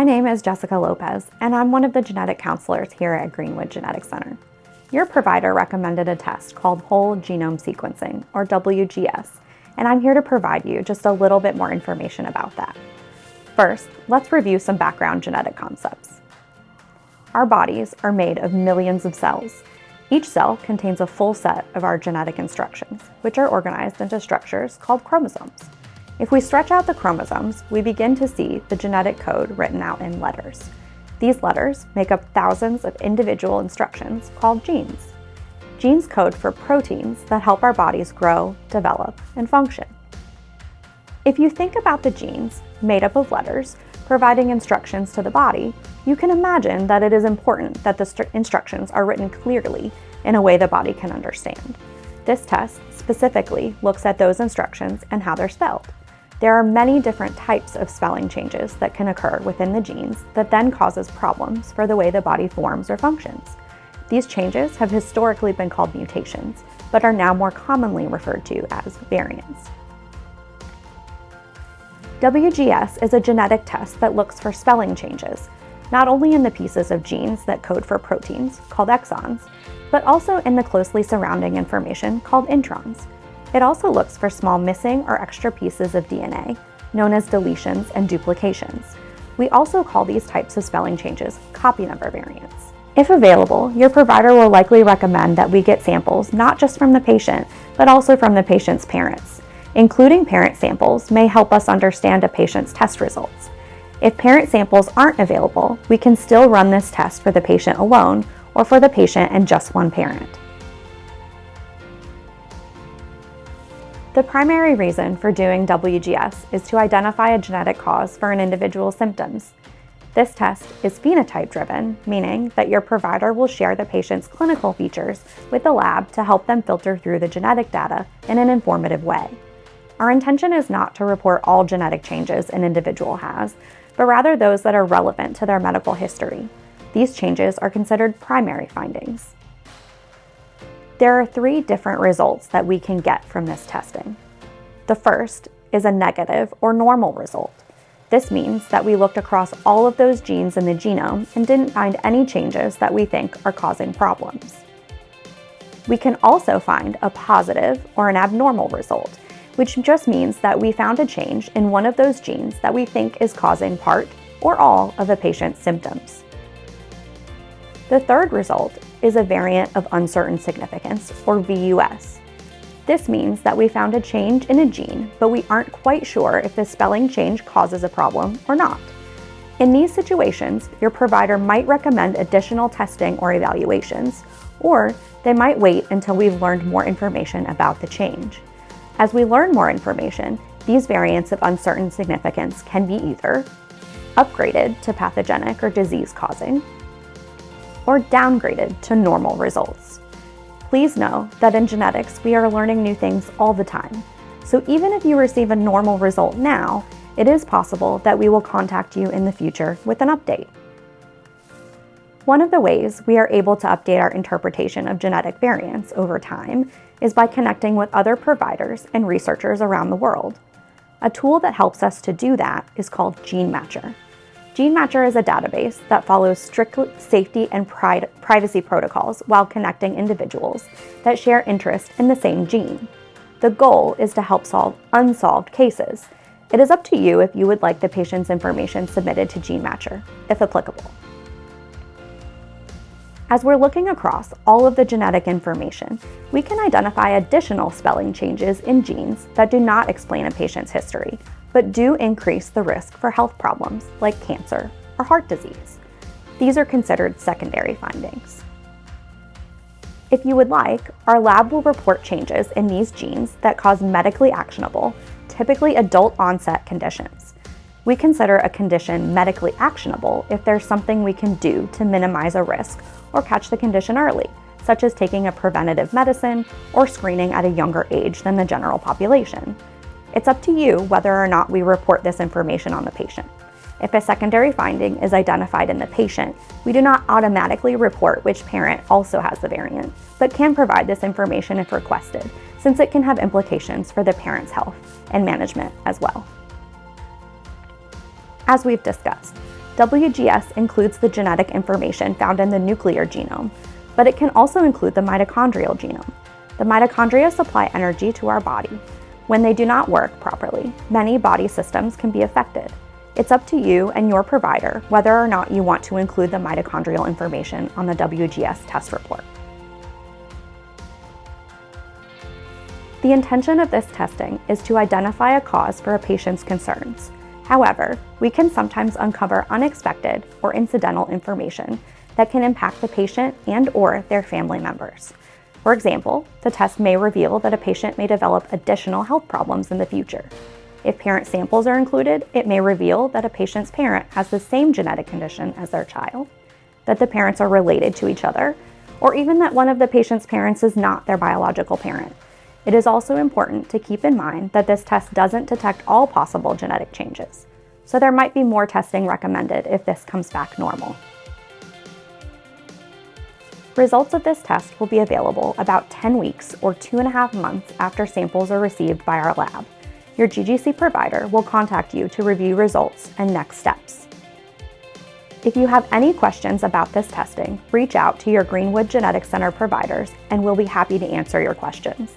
My name is Jessica Lopez, and I'm one of the genetic counselors here at Greenwood Genetic Center. Your provider recommended a test called whole genome sequencing, or WGS, and I'm here to provide you just a little bit more information about that. First, let's review some background genetic concepts. Our bodies are made of millions of cells. Each cell contains a full set of our genetic instructions, which are organized into structures called chromosomes. If we stretch out the chromosomes, we begin to see the genetic code written out in letters. These letters make up thousands of individual instructions called genes. Genes code for proteins that help our bodies grow, develop, and function. If you think about the genes made up of letters providing instructions to the body, you can imagine that it is important that the instructions are written clearly in a way the body can understand. This test specifically looks at those instructions and how they're spelled. There are many different types of spelling changes that can occur within the genes that then causes problems for the way the body forms or functions. These changes have historically been called mutations, but are now more commonly referred to as variants. WGS is a genetic test that looks for spelling changes, not only in the pieces of genes that code for proteins, called exons, but also in the closely surrounding information called introns. It also looks for small missing or extra pieces of DNA, known as deletions and duplications. We also call these types of spelling changes copy number variants. If available, your provider will likely recommend that we get samples not just from the patient, but also from the patient's parents. Including parent samples may help us understand a patient's test results. If parent samples aren't available, we can still run this test for the patient alone or for the patient and just one parent. The primary reason for doing WGS is to identify a genetic cause for an individual's symptoms. This test is phenotype-driven, meaning that your provider will share the patient's clinical features with the lab to help them filter through the genetic data in an informative way. Our intention is not to report all genetic changes an individual has, but rather those that are relevant to their medical history. These changes are considered primary findings. There are 3 different results that we can get from this testing. The first is a negative or normal result. This means that we looked across all of those genes in the genome and didn't find any changes that we think are causing problems. We can also find a positive or an abnormal result, which just means that we found a change in one of those genes that we think is causing part or all of a patient's symptoms. The third result is a variant of uncertain significance, or VUS. This means that we found a change in a gene, but we aren't quite sure if the spelling change causes a problem or not. In these situations, your provider might recommend additional testing or evaluations, or they might wait until we've learned more information about the change. As we learn more information, these variants of uncertain significance can be either upgraded to pathogenic or disease-causing, or downgraded to normal results. Please know that in genetics, we are learning new things all the time. So even if you receive a normal result now, it is possible that we will contact you in the future with an update. One of the ways we are able to update our interpretation of genetic variants over time is by connecting with other providers and researchers around the world. A tool that helps us to do that is called GeneMatcher. GeneMatcher is a database that follows strict safety and privacy protocols while connecting individuals that share interest in the same gene. The goal is to help solve unsolved cases. It is up to you if you would like the patient's information submitted to GeneMatcher, if applicable. As we're looking across all of the genetic information, we can identify additional spelling changes in genes that do not explain a patient's history, but do increase the risk for health problems like cancer or heart disease. These are considered secondary findings. If you would like, our lab will report changes in these genes that cause medically actionable, typically adult-onset conditions. We consider a condition medically actionable if there's something we can do to minimize a risk or catch the condition early, such as taking a preventative medicine or screening at a younger age than the general population. It's up to you whether or not we report this information on the patient. If a secondary finding is identified in the patient, we do not automatically report which parent also has the variant, but can provide this information if requested, since it can have implications for the parent's health and management as well. As we've discussed, WGS includes the genetic information found in the nuclear genome, but it can also include the mitochondrial genome. The mitochondria supply energy to our body. When they do not work properly, many body systems can be affected. It's up to you and your provider whether or not you want to include the mitochondrial information on the WGS test report. The intention of this testing is to identify a cause for a patient's concerns. However, we can sometimes uncover unexpected or incidental information that can impact the patient and/or their family members. For example, the test may reveal that a patient may develop additional health problems in the future. If parent samples are included, it may reveal that a patient's parent has the same genetic condition as their child, that the parents are related to each other, or even that one of the patient's parents is not their biological parent. It is also important to keep in mind that this test doesn't detect all possible genetic changes, so there might be more testing recommended if this comes back normal. Results of this test will be available about 10 weeks or 2.5 months after samples are received by our lab. Your GGC provider will contact you to review results and next steps. If you have any questions about this testing, reach out to your Greenwood Genetics Center providers and we'll be happy to answer your questions.